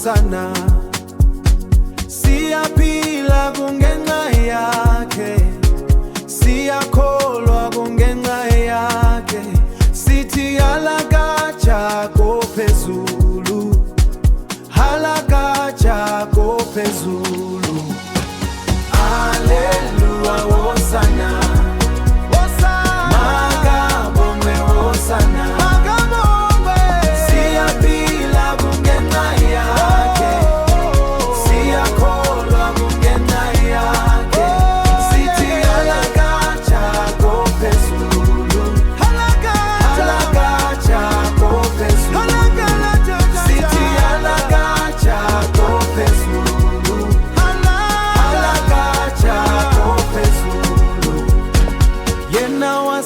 Hosana, siyaphila kungenxa yakhe, siyakholwa kungenxa yakhe, sithi halakaja kophezulu, halakaja kophezulu. Hallelujah, Hosana.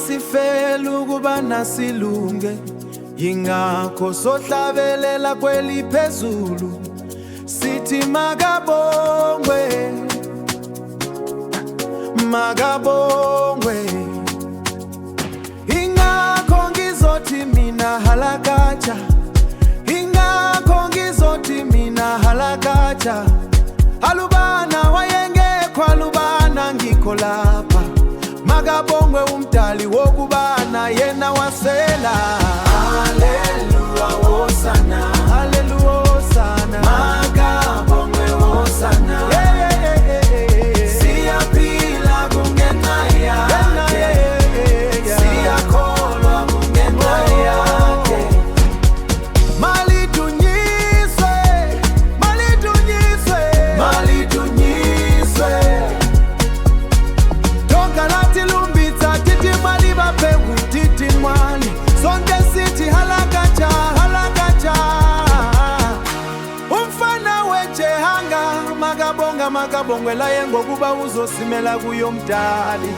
Sifela ukuba nasilunge, yingakho sohlabelela kweli phezulu, sithi makabongwe, makabongwe. Ingakho ngizothi mina halakaja, ingakho ngizothi mina halakaja. Alubana wayengekho, alubana ngikho lapha, makabongwe umdali wokubana yena wasela. Hallelujah, Hosana. Hallelujah, Hosana. Makabongwe Hosana. Siyaphila kungenxa yakhe, siyakholwa kungenxa yakhe. Malidunyiswe, malidunyiswe, malidunyiswe. Sonke sithi halakaja, halakaja. Umfana wejehanga, makabonga makabongwela yengokuba uzosimela kuyo mdali.